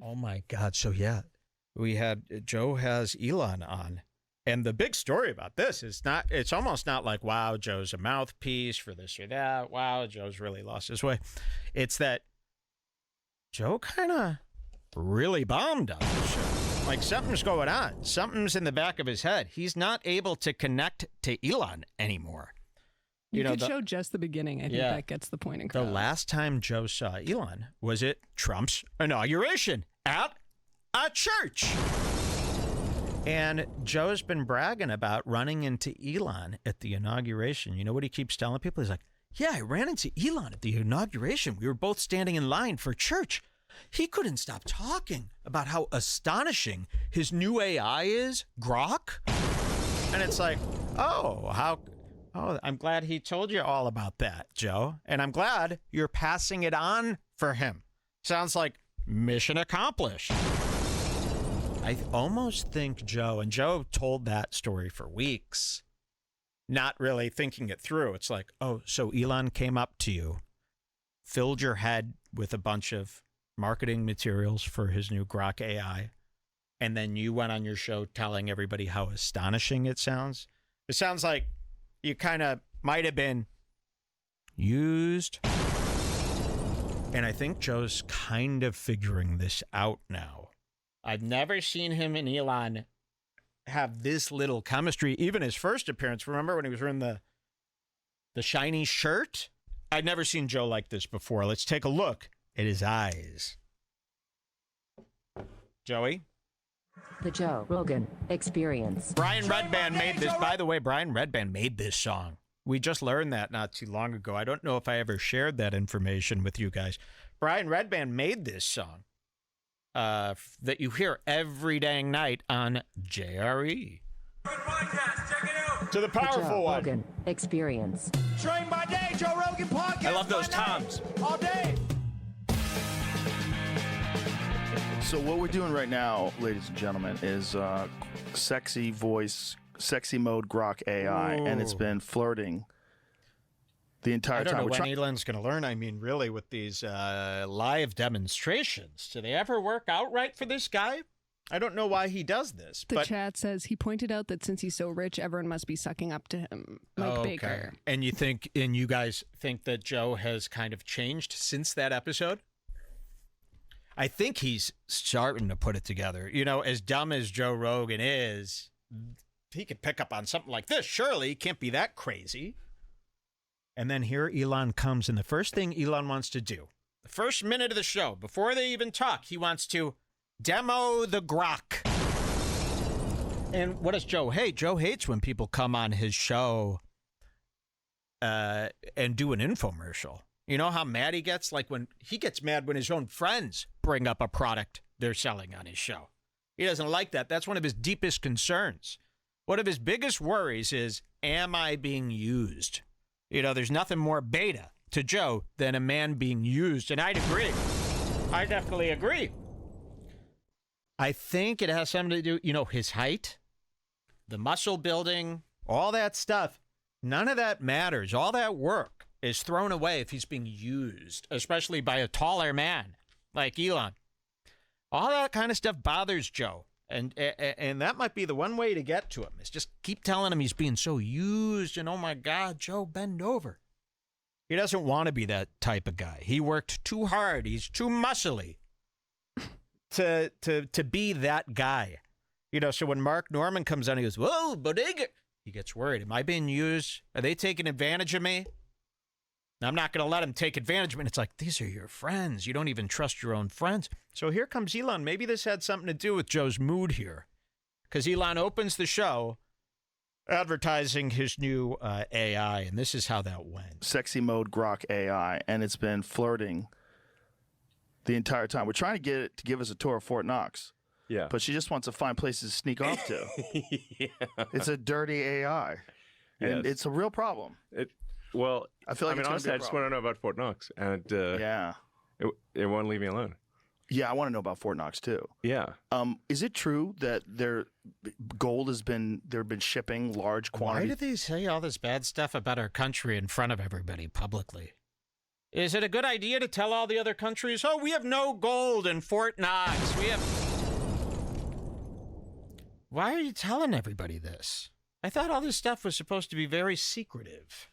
Oh my God. So yeah, Joe has Elon on. And the big story about this is it's almost not like, wow, Joe's a mouthpiece for this or that. Wow, Joe's really lost his way. It's that Joe kind of really bombed on this show. Like something's going on. Something's in the back of his head. He's not able to connect to Elon anymore. You could show just the beginning. I think that gets the point across. The last time Joe saw Elon was at Trump's inauguration at a church. And Joe's been bragging about running into Elon at the inauguration. You know what he keeps telling people? He's like, yeah, I ran into Elon at the inauguration. We were both standing in line for church. He couldn't stop talking about how astonishing his new AI is, Grok. And it's like, oh, I'm glad he told you all about that, Joe. And I'm glad you're passing it on for him. Sounds like mission accomplished. I almost think Joe told that story for weeks, not really thinking it through. It's like, oh, so Elon came up to you, filled your head with a bunch of marketing materials for his new Grok AI, and then you went on your show telling everybody how astonishing it sounds. It sounds like you kind of might have been used. And I think Joe's kind of figuring this out now. I've never seen him and Elon have this little chemistry. Even his first appearance, remember when he was wearing the shiny shirt? I'd never seen Joe like this before. Let's take a look at his eyes. Joey? The Joe Rogan Experience. Brian Redban made this. By the way, Brian Redban made this song. We just learned that not too long ago. I don't know if I ever shared that information with you guys. Brian Redban made this song that you hear every dang night on JRE. Podcast, check it out. To the powerful the Joe one. Rogan Experience. Train by day, Joe Rogan podcast. I love those by night. toms. All day. So what we're doing right now, ladies and gentlemen, is sexy voice, sexy mode Grok AI, and it's been flirting the entire time. I don't know when Elon's going to learn. I mean, really, with these live demonstrations, do they ever work out right for this guy? I don't know why he does this. The chat says he pointed out that since he's so rich, everyone must be sucking up to him, like Baker. And you guys think that Joe has kind of changed since that episode? I think he's starting to put it together. You know, as dumb as Joe Rogan is, he could pick up on something like this. Surely he can't be that crazy. And then here Elon comes, and the first thing Elon wants to do, the first minute of the show, before they even talk, he wants to demo the Grok. And what does Joe hate? Joe hates when people come on his show and do an infomercial. You know how mad he gets? Like when he gets mad when his own friends bring up a product they're selling on his show. He doesn't like that. That's one of his deepest concerns. One of his biggest worries is, am I being used? You know, there's nothing more beta to Joe than a man being used. And I'd agree. I definitely agree. I think it has something to do, you know, his height, the muscle building, all that stuff. None of that matters. All that work is thrown away if he's being used, especially by a taller man like Elon. All that kind of stuff bothers Joe. And that might be the one way to get to him, is just keep telling him he's being so used. And, oh, my God, Joe, bend over. He doesn't want to be that type of guy. He worked too hard. He's too muscly to be that guy. You know, so when Mark Norman comes on, he goes, whoa, bodega. He gets worried. Am I being used? Are they taking advantage of me? I'm not going to let him take advantage of me. And it's like, these are your friends. You don't even trust your own friends. So here comes Elon. Maybe this had something to do with Joe's mood here. Because Elon opens the show advertising his new AI, and this is how that went. Sexy mode Grok AI, and it's been flirting the entire time. We're trying to get it to give us a tour of Fort Knox. Yeah. But she just wants to find places to sneak off to. Yeah. It's a dirty AI. And it's a real problem. Well, I feel like honestly, I just want to know about Fort Knox, and yeah, it won't leave me alone. Yeah, I want to know about Fort Knox too. Yeah. Is it true that they've been shipping large quantities? Why do they say all this bad stuff about our country in front of everybody publicly? Is it a good idea to tell all the other countries, oh, we have no gold in Fort Knox? We have. Why are you telling everybody this? I thought all this stuff was supposed to be very secretive.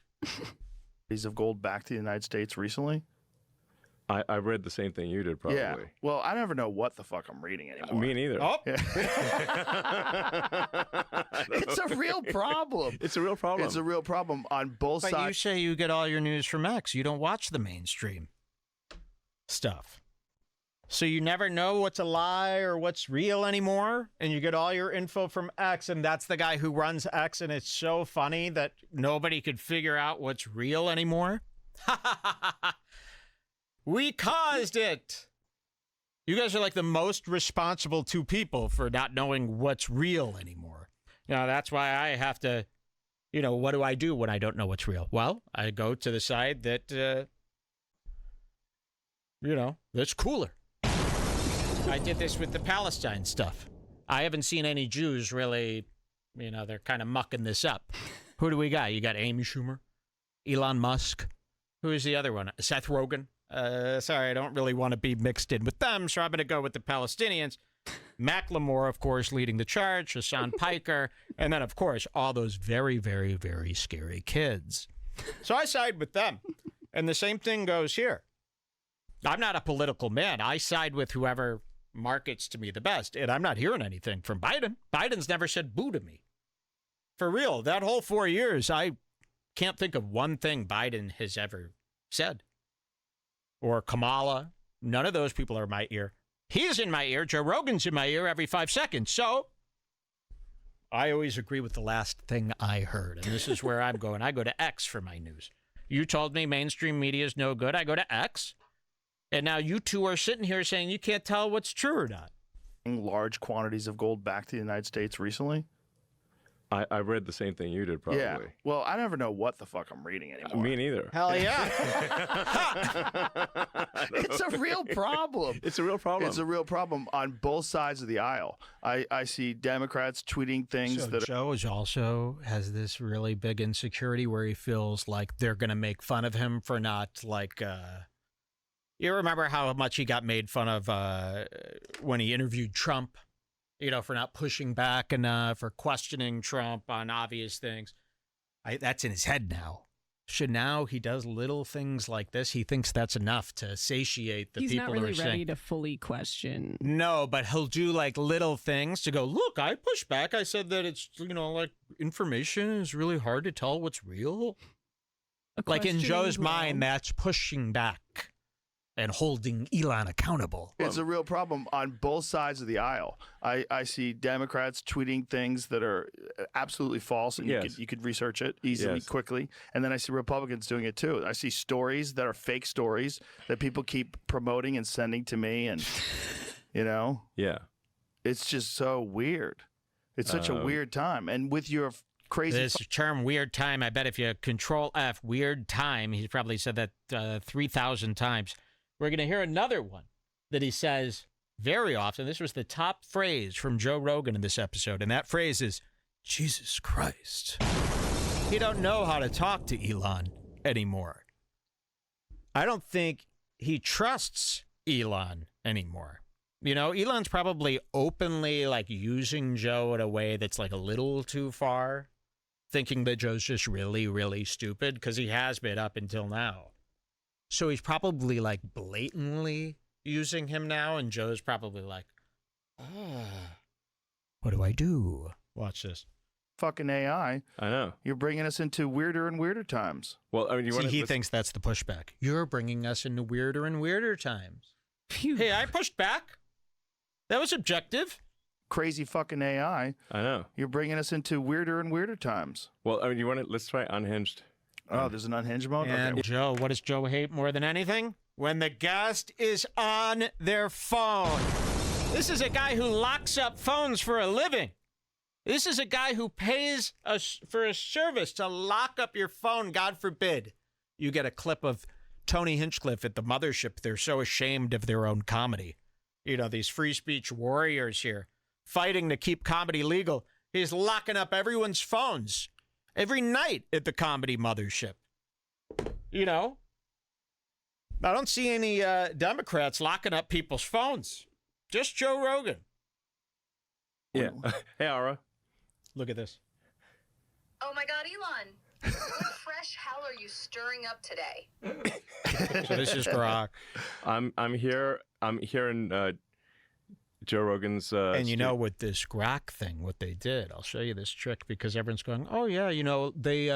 Of gold back to the United States recently. I read the same thing you did, probably. Yeah. Well, I never know what the fuck I'm reading anymore. Me neither. Oh, It's a real problem. It's a real problem. It's a real problem on both but you sides. say you get all your news from X. You don't watch the mainstream stuff. So you never know what's a lie or what's real anymore. And you get all your info from X. And that's the guy who runs X. And it's so funny that nobody could figure out what's real anymore. We caused it. You guys are like the most responsible two people for not knowing what's real anymore. Now, that's why I have to, what do I do when I don't know what's real? Well, I go to the side that, that's cooler. I did this with the Palestine stuff. I haven't seen any Jews really, they're kind of mucking this up. Who do we got? You got Amy Schumer, Elon Musk. Who is the other one? Seth Rogan. Sorry, I don't really want to be mixed in with them, so I'm going to go with the Palestinians. Macklemore, of course, leading the charge, Hassan Piker, and then, of course, all those very, very, very scary kids. So I side with them. And the same thing goes here. I'm not a political man. I side with whoever markets to me the best, and I'm not hearing anything from Biden. Biden's never said boo to me. For real, that whole 4 years, I can't think of one thing Biden has ever said. Or Kamala. None of those people are in my ear. He's in my ear. Joe Rogan's in my ear every 5 seconds. So I always agree with the last thing I heard. And this is where I'm going. I go to X for my news. You told me mainstream media is no good. I go to X. And now you two are sitting here saying you can't tell what's true or not. Large quantities of gold back to the United States recently. I read the same thing you did, probably. Yeah. Well, I never know what the fuck I'm reading anymore. Me neither. Hell yeah. It's a real problem. It's a real problem. It's a real problem on both sides of the aisle. I see Democrats tweeting things So that Joe is also has this really big insecurity where he feels like they're going to make fun of him for not you remember how much he got made fun of when he interviewed Trump, for not pushing back enough or questioning Trump on obvious things. That's in his head now. So now he does little things like this. He thinks that's enough to satiate the He's people not really who are ready saying, to fully question. no, but he'll do like little things to go, look, I pushed back. I said that it's, like information is really hard to tell what's real. Like in Joe's mind, that's pushing back and holding Elon accountable. it's a real problem on both sides of the aisle. I see Democrats tweeting things that are absolutely false, and Yes. you could research it easily, Yes. quickly. And then I see Republicans doing it too. I see stories that are fake stories that people keep promoting and sending to me, and Yeah. it's just so weird. It's such a weird time. And with your crazy This term weird time, I bet if you control F, weird time, he's probably said that 3,000 times. We're going to hear another one that he says very often. This was the top phrase from Joe Rogan in this episode, and that phrase is, Jesus Christ. He don't know how to talk to Elon anymore. I don't think he trusts Elon anymore. Elon's probably openly using Joe in a way that's a little too far, thinking that Joe's just really, really stupid, because he has been up until now. So he's probably blatantly using him now, and Joe's probably what do I do? Watch this. fucking AI, I know. you're bringing us into weirder and weirder times. Well, I mean, He thinks that's the pushback. You're bringing us into weirder and weirder times. Phew. Hey, I pushed back. That was objective. Crazy fucking AI, I know. you're bringing us into weirder and weirder times. Well, I mean, let's try unhinged. Oh, there's an unhinged mode? And Okay. Joe, what does Joe hate more than anything? When the guest is on their phone. This is a guy who locks up phones for a living. This is a guy who pays us for a service to lock up your phone. God forbid you get a clip of Tony Hinchcliffe at the mothership. They're so ashamed of their own comedy. These free speech warriors here fighting to keep comedy legal. He's locking up everyone's phones every night at the comedy mothership. I don't see any Democrats locking up people's phones. Just Joe Rogan. Yeah. Hey, Ara. Look at this. Oh my God, Elon. What fresh hell are you stirring up today? So this is Grok. I'm here in Joe Rogan's. And you know, with this Grok thing, what they did, I'll show you this trick because everyone's going, oh, yeah, you know, they,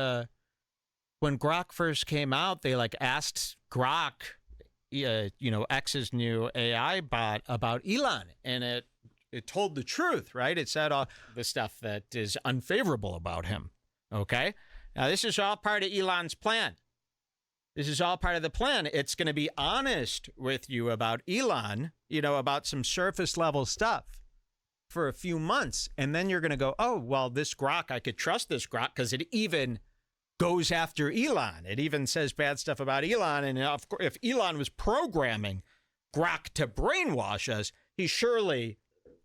when Grok first came out, they like asked Grok, you know, X's new AI bot about Elon. And it told the truth, right? It said all the stuff that is unfavorable about him. Okay. Now, this is all part of Elon's plan. This is all part of the plan. It's going to be honest with you about Elon, you know, about some surface level stuff for a few months. And then you're going to go, oh, well, this Grok, I could trust this Grok because it even goes after Elon. It even says bad stuff about Elon. And of course, if Elon was programming Grok to brainwash us, he surely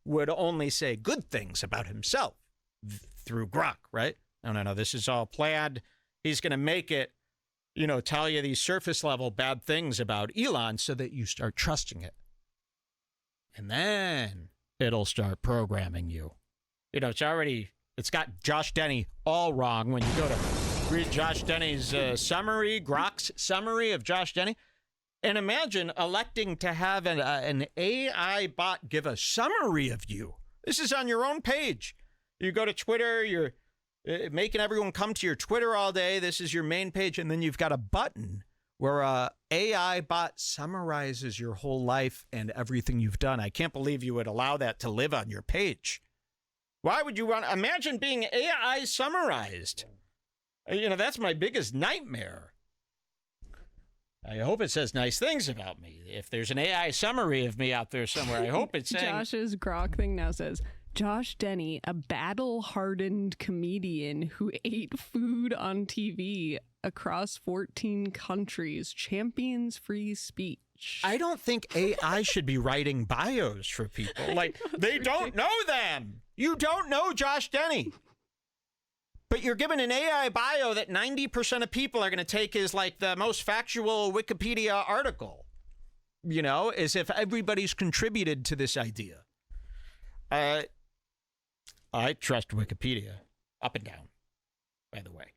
would only say good things about himself through Grok, right? No. This is all planned. He's going to make it, you know, tell you these surface level bad things about Elon so that you start trusting it. And then it'll start programming you. You know, it's got Josh Denny all wrong when you go to read Josh Denny's summary, Grok's summary of Josh Denny. And imagine electing to have an AI bot give a summary of you. This is on your own page. You go to Twitter, you're making everyone come to your Twitter all day. This is your main page. And then you've got a button where a AI bot summarizes your whole life and everything you've done. I can't believe you would allow that to live on your page. Why would you want to imagine being AI summarized? You know, that's my biggest nightmare. I hope it says nice things about me. If there's an AI summary of me out there somewhere, I hope it's saying... Josh's Grok thing now says, Josh Denny, a battle-hardened comedian who ate food on TV across 14 countries, champions free speech. I don't think AI should be writing bios for people. Like, they don't know them. You don't know Josh Denny. But you're given an AI bio that 90% of people are going to take as like the most factual Wikipedia article, you know, as if everybody's contributed to this idea. I trust Wikipedia up and down, by the way.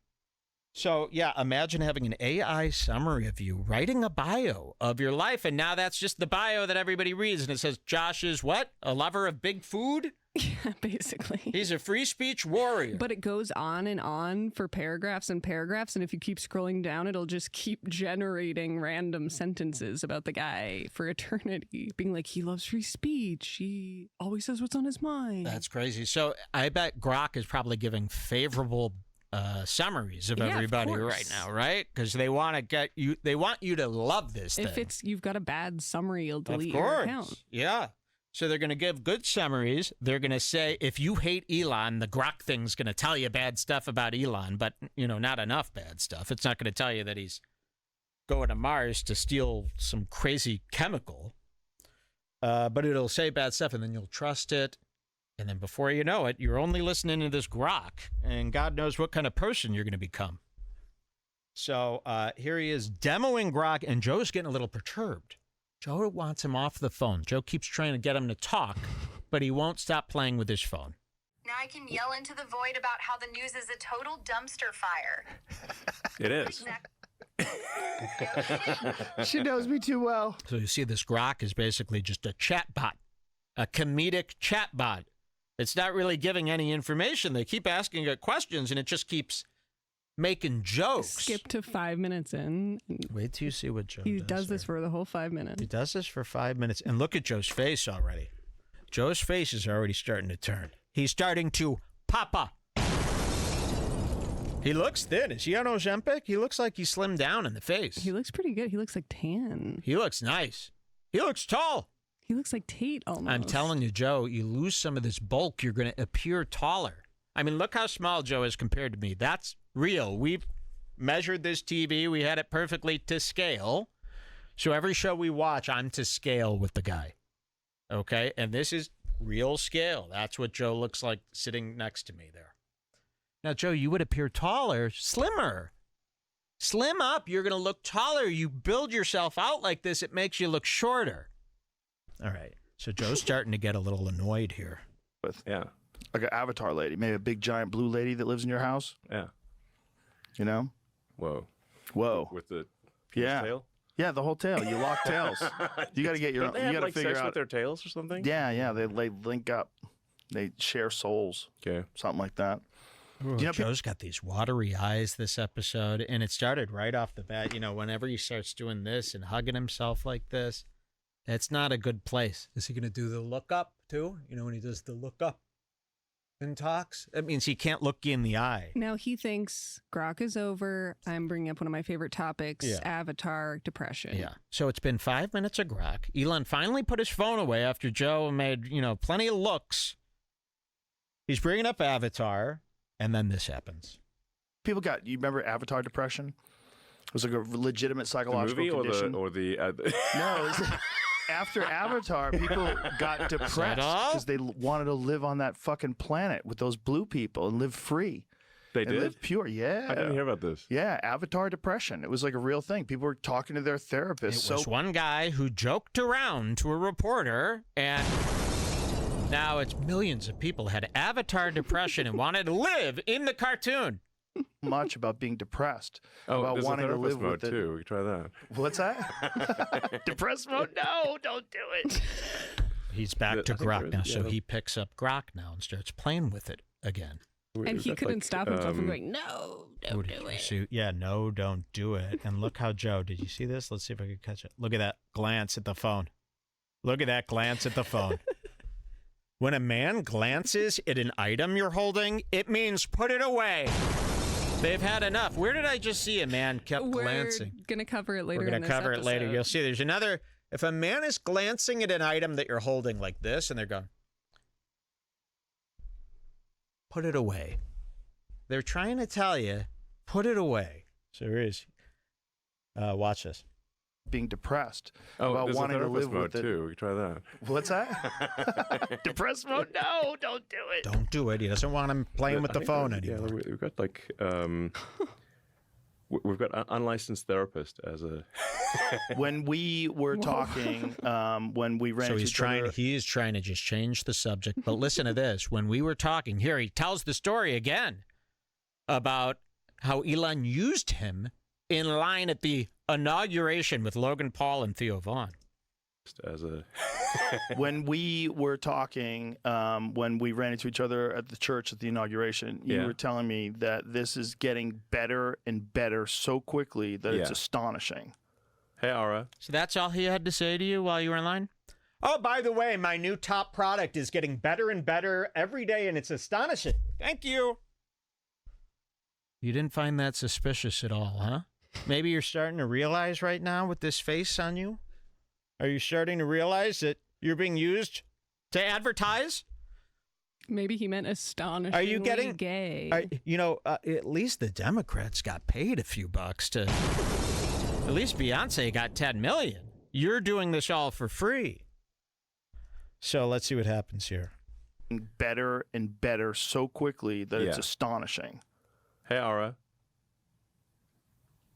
So, yeah, imagine having an AI summary of you, writing a bio of your life, and now that's just the bio that everybody reads, and it says, Josh is what? A lover of big food? Yeah, basically. He's a free speech warrior. But it goes on and on for paragraphs and paragraphs, and if you keep scrolling down, it'll just keep generating random sentences about the guy for eternity, being like, he loves free speech, he always says what's on his mind. That's crazy. So I bet Grok is probably giving favorable summaries of everybody right now, right? Because they want to get you. They want you to love this thing. If you've got a bad summary, you'll delete of course. your account. Yeah. So they're going to give good summaries. They're going to say, if you hate Elon, the Grok thing's going to tell you bad stuff about Elon, but, you know, not enough bad stuff. It's not going to tell you that he's going to Mars to steal some crazy chemical, but it'll say bad stuff, and then you'll trust it. And then before you know it, you're only listening to this Grok, and God knows what kind of person you're going to become. So here he is demoing Grok, and Joe's getting a little perturbed. Joe wants him off the phone. Joe keeps trying to get him to talk, but he won't stop playing with his phone. Now I can yell into the void about how the news is a total dumpster fire. It is. She knows me too well. So you see this Grok is basically just a chat bot, a comedic chat bot. It's not really giving any information. They keep asking it questions, and it just keeps making jokes. Skip to 5 minutes in. Wait till you see what Joe does. He does this for the whole 5 minutes. He does this for 5 minutes. And look at Joe's face already. Joe's face is already starting to turn. He's starting to papa. He looks thin. Is he on Ozempic? He looks like he slimmed down in the face. He looks pretty good. He looks like tan. He looks nice. He looks tall. He looks like Tate almost. I'm telling you, Joe, you lose some of this bulk, you're going to appear taller. I mean, look how small Joe is compared to me. That's real. We've measured this TV. We had it perfectly to scale. So every show we watch, I'm to scale with the guy. Okay? And this is real scale. That's what Joe looks like sitting next to me there. Now, Joe, you would appear taller, slimmer. Slim up. You're going to look taller. You build yourself out like this, it makes you look shorter. All right. So Joe's starting to get a little annoyed here. Yeah. Like an avatar lady, maybe a big giant blue lady that lives in your house. Yeah. You know? Whoa. Whoa. With the Yeah. tail? Yeah, the whole tail. You lock tails. You got to get your own. Don't they You have got to like figure sex out. with their tails or something? Yeah. They link up. They share souls. Okay. Something like that. Ooh, You know, Joe's got these watery eyes this episode, and it started right off the bat. You know, whenever he starts doing this and hugging himself like this, it's not a good place. Is he going to do the look up too? You know, when he does the look up and talks, that means he can't look you in the eye. Now he thinks Grok is over. I'm bringing up one of my favorite topics, Yeah. Avatar depression. Yeah. So it's been 5 minutes of Grok. Elon finally put his phone away after Joe made, plenty of looks. He's bringing up Avatar, and then this happens. People got. You remember Avatar depression? It was like a legitimate The psychological movie condition. or the No, it was, after Avatar, people got depressed all? because they wanted to live on that fucking planet with those blue people and live free. They and did? live pure. Yeah. I didn't hear about this. Yeah, Avatar depression. It was like a real thing. People were talking to their therapist. It was one guy who joked around to a reporter, and now it's millions of people had Avatar depression and wanted to live in the cartoon. much about being depressed. Oh, about there's wanting a to therapist live mode with it. too. We can try that. What's that? Depressed mode? No, don't do it. He's back I to think Grok there is, now, so yeah. he picks up Grok now and starts playing with it again. And We've he got, couldn't like, stop himself from going, no, don't What did do you it. see? Yeah, no, don't do it. And look how Joe, did you see this? Let's see if I can catch it. Look at that glance at the phone. Look at that glance at the phone. When a man glances at an item you're holding, it means put it away. They've had enough. Where did I just see a man kept We're glancing? going to cover it later We're going in to this cover it later. episode. You'll see there's another. If a man is glancing at an item that you're holding like this and they're going, put it away. They're trying to tell you, put it away. So there is. Watch this. Being depressed. Oh, about there's wanting a to therapist live mode with it. too. We can try that. What's that? Depressed mode? No, don't do it. Don't do it. He doesn't want him playing with I the think phone that- anymore. Yeah, we've got like we've got an unlicensed therapist as a. When we were talking, when we ran So into he's each other, trying to just change the subject. But listen to this. When we were talking, here he tells the story again about how Elon used him in line at the inauguration with Logan Paul and Theo Vaughn. As a. when we were talking, when we ran into each other at the church at the inauguration, you Yeah. were telling me that this is getting better and better so quickly that it's Yeah. astonishing. Hey, Ara. So that's all he had to say to you while you were in line? Oh, by the way, my new top product is getting better and better every day, and it's astonishing. Thank you. You didn't find that suspicious at all, huh? Maybe you're starting to realize right now with this face on you? Are you starting to realize that you're being used to advertise? Maybe he meant astonishingly Are you getting gay. at least the Democrats got paid a few bucks to. At least Beyonce got 10 million. You're doing this all for free. So let's see what happens here. Better and better so quickly that it's Yeah. astonishing. Hey, Ara.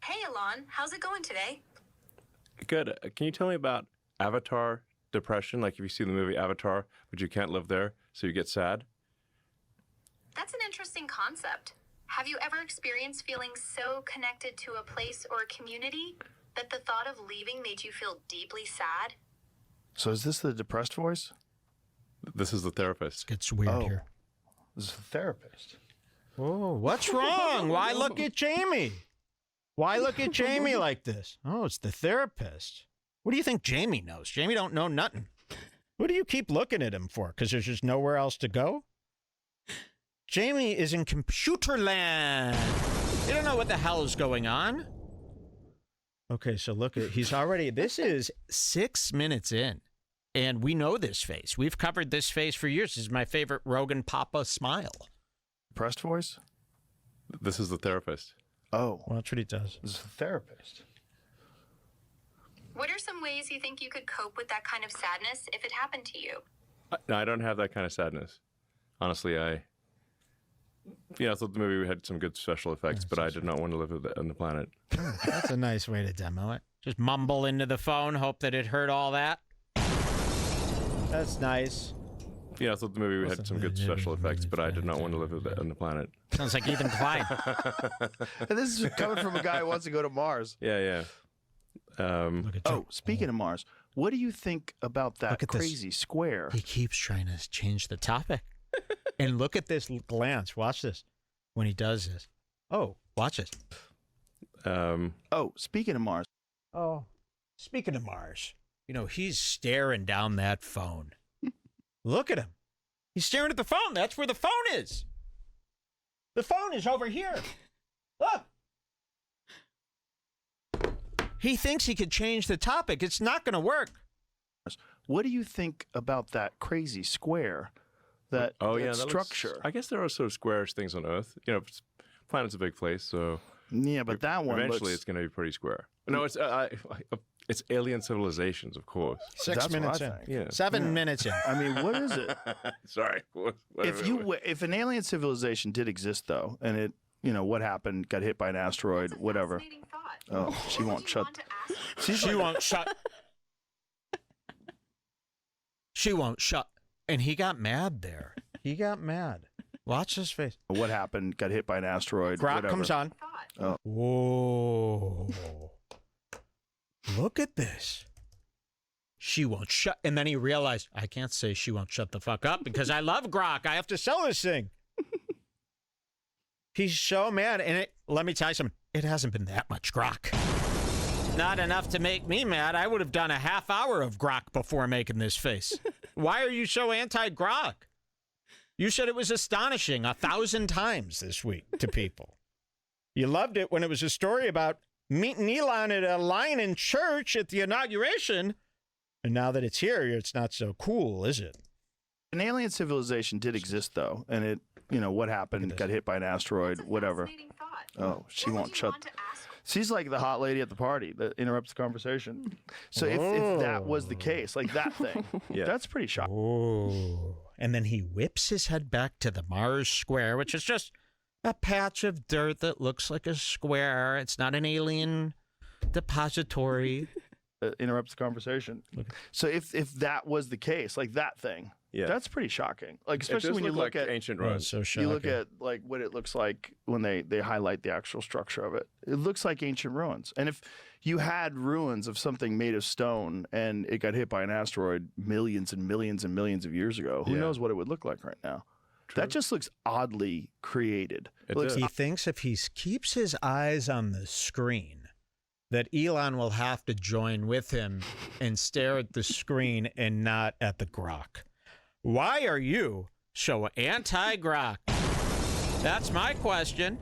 Hey, Elon, how's it going today? Good. Can you tell me about Avatar depression? Like if you see the movie Avatar, but you can't live there, so you get sad. That's an interesting concept. Have you ever experienced feeling so connected to a place or a community that the thought of leaving made you feel deeply sad? So is this the depressed voice? This is the therapist. Gets weird Oh. here. This is the therapist. Oh, what's wrong? Why look at Jamie? Why look at Jamie like this? Oh, it's the therapist. What do you think Jamie knows? Jamie don't know nothing. What do you keep looking at him for? Because there's just nowhere else to go? Jamie is in computer land. You don't know what the hell is going on. Okay, so look at, he's already, this is 6 minutes in. And we know this face. We've covered this face for years. This is my favorite Rogan Papa smile. Depressed voice? This is the therapist. Oh, Watch what he does. this is the therapist. What are some ways you think you could cope with that kind of sadness if it happened to you? No, I don't have that kind of sadness. Honestly, Yeah, I thought the movie had some good special effects, but I did not want to live on the planet. That's a nice way to demo it. Just mumble into the phone, hope that it heard all that. That's nice. Yeah, I thought the movie had some good special effects, but I did not want to live on the planet. Sounds like Ethan Klein. And this is coming from a guy who wants to go to Mars. Yeah. Look at Joe. Speaking of Mars, what do you think about that Look at this. crazy square? He keeps trying to change the topic. And look at this glance. Watch this. When he does this. Oh, watch this. Speaking of Mars. Oh, speaking of Mars, he's staring down that phone. Look at him. He's staring at the phone. That's where the phone is. The phone is over here. Look. He thinks he could change the topic. It's not going to work. What do you think about that crazy square? That structure. I guess there are sort of squarish things on Earth. Planet's a big place, so yeah, but that one eventually it's going to be pretty square. No, it's alien civilizations, of course. 6 That's minutes what in. I think. Yeah. 7 minutes in. I mean, what is it? Sorry. If an alien civilization did exist, though, and it, what happened, got hit by an asteroid, That's a whatever. fascinating thought. Oh, What she would won't you shut. want to ask? She won't shut. She won't shut. And he got mad there. He got mad. Watch his face. What happened, got hit by an asteroid, Grok whatever. comes on. Thought. Whoa. Look at this. She won't shut. And then he realized, I can't say she won't shut the fuck up because I love Grok. I have to sell this thing. He's so mad. And let me tell you something. It hasn't been that much Grok. Not enough to make me mad. I would have done a half hour of Grok before making this face. Why are you so anti-Grok? You said it was astonishing 1,000 times this week to people. You loved it when it was a story about meeting Elon at a line in church at the inauguration. And now that it's here, it's not so cool, is it? An alien civilization did exist, though, and it, what happened, got hit by an asteroid, That's a whatever. fascinating thought. Oh, she What won't would you shut. want to ask? She's like the hot lady at the party that interrupts the conversation. So if that was the case, like that thing, Yeah. that's pretty shocking. Oh. And then he whips his head back to the Mars square, which is just a patch of dirt that looks like a square. It's not an alien depository. Interrupts the conversation. So if that was the case, like that thing, Yeah. that's pretty shocking. Like It especially does when you look look like at ancient Oh, Rome. it's so you shocking. look at like what it looks like when they highlight the actual structure of it. It looks like ancient ruins. And if you had ruins of something made of stone and it got hit by an asteroid millions and millions and millions of years ago, who Yeah. knows what it would look like right now? That just looks oddly created. It looks does. He thinks if he keeps his eyes on the screen, that Elon will have to join with him and stare at the screen and not at the Grok. Why are you so anti-Grok? That's my question.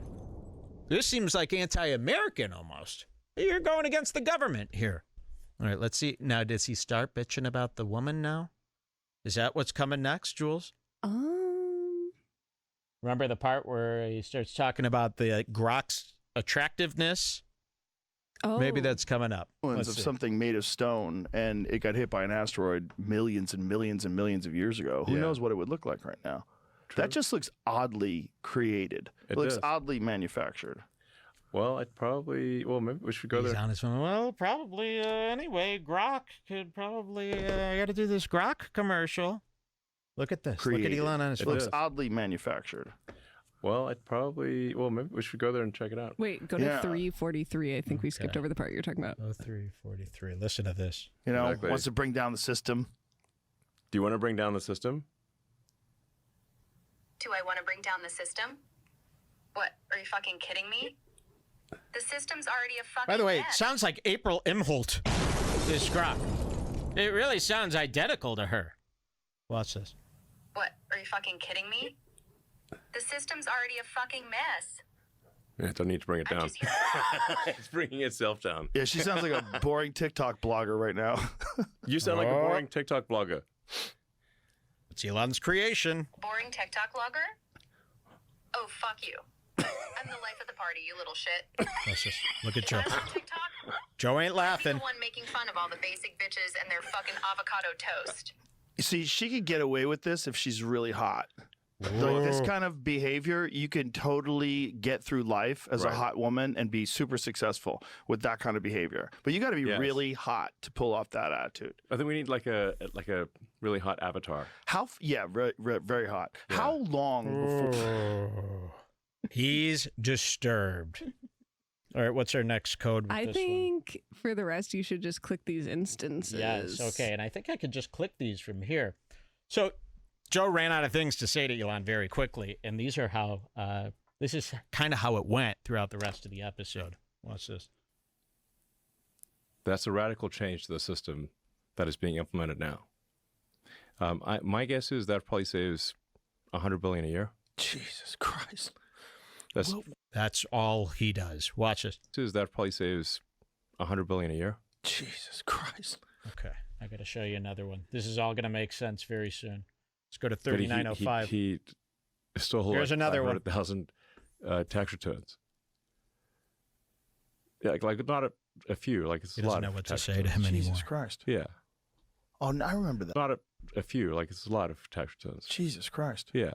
This seems like anti-American almost. You're going against the government here. All right, let's see. Now, does he start bitching about the woman now? Is that what's coming next, Jules? Remember the part where he starts talking about the Grok's attractiveness? Oh, Maybe that's coming up. ruins Let's of see. something made of stone and it got hit by an asteroid millions and millions and millions of years ago. Who Yeah. knows what it would look like right now? That just looks oddly created. It looks does. oddly manufactured. Well, maybe we should go He's there. on his phone. Well, probably anyway. Grok could probably. I got to do this Grok commercial. Look at this. Created. Look at Elon on his It phone. looks does. oddly manufactured. Well, maybe we should go there and check it out. wait, go to Yeah. 343. I think we skipped Okay. over the part you're talking about. 0343. Listen to this. You know, Exactly. wants to bring down the system. Do you want to bring down the system? Do I want to bring down the system? What? Are you fucking kidding me? The system's already a fucking By the way, it mess. sounds like April Imholt. This Grok. It really sounds identical to her. Watch this. What? Are you fucking kidding me? The system's already a fucking mess. Yeah, don't need to bring it I'm down. just here. It's bringing itself down. Yeah, she sounds like a boring TikTok blogger right now. You sound like a Oh. boring TikTok blogger. It's Elon's creation. Boring TikTok blogger? Oh, fuck you. I'm the life of the party, you little shit. Watch this. Look at If Joe. I was on TikTok, Joe ain't I'd be laughing. the one making fun of all the basic bitches and their fucking avocado toast. See, she could get away with this if she's really hot. Like this kind of behavior, you can totally get through life as a hot woman and be super successful with that kind of behavior. But you got to be really hot to pull off that attitude. I think we need like a really hot avatar. Very hot. Yeah. How long before? He's disturbed. All right, what's our next code? With I this think for the rest, you should just click these instances. one? Yes, okay, and I think I could just click these from here. So Joe ran out of things to say to Elon very quickly, and these are how. This is kind of how it went throughout the rest of the episode. Watch this. That's a radical change to the system that is being implemented now. My guess is that probably saves $100 billion a year. Jesus Christ. That's all he does. Watch this. That probably saves $100 billion a year. Jesus Christ. Okay, I got to show you another one. This is all going to make sense very soon. Let's go to But he- 3905. He stole Here's another one. 500,000 tax returns. Yeah, like not a few. Like it's He a doesn't lot know of what to tax say to returns. him anymore. Jesus Christ. Yeah, Oh, I remember that. not a few. Like it's a lot of tax returns. Jesus Christ. Yeah,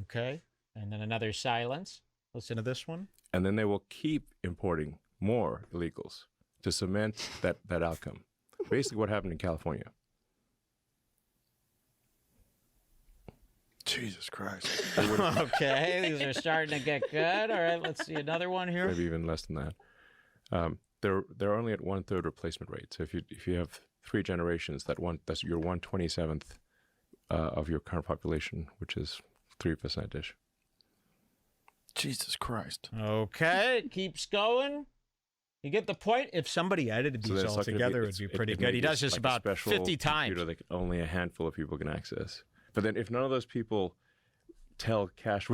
Okay, and then another silence. Listen to this one. and then they will keep importing more illegals to cement that outcome. Basically, what happened in California. Jesus Christ. Okay, these are starting to get good. All right, let's see another one here. Maybe even less than that. They're only at 1/3 replacement rate. So if you have 3 generations, that's your 1/27th of your current population, which is 3%ish. Jesus Christ. Okay, it keeps going. You get the point? If somebody edited these that's all not gonna together, it would be pretty good. He does this like a about special 50 times. computer that only a handful of people can access. But then if none of those people tell Cash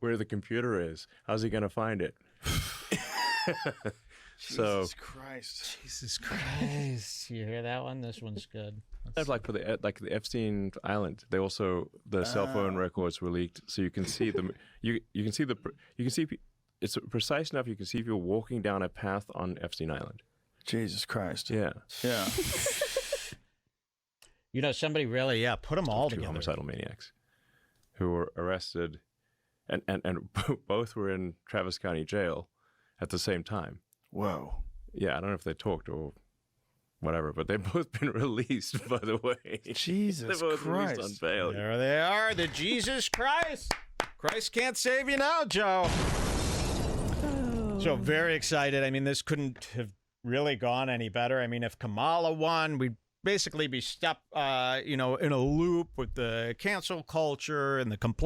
where the computer is, how's he going to find it? Jesus Christ. Jesus Christ. You hear that one? This one's good. That's like for the Epstein Island. They also the cell phone records were leaked, so you can see them. You can see it's precise enough. You can see people walking down a path on Epstein Island. Jesus Christ. Yeah, Yeah. You know, somebody really, put them all 2 together. homicidal maniacs who were arrested, and both were in Travis County Jail at the same time. Whoa. Yeah, I don't know if they talked or whatever, but they've both been released, by the way. Jesus They're both Christ. released on bail. There they are, the Jesus Christ. Christ can't save you now, Joe. So very excited. I mean, this couldn't have really gone any better. I mean, if Kamala won, we'd basically be stuck, in a loop with the cancel culture and the complaint.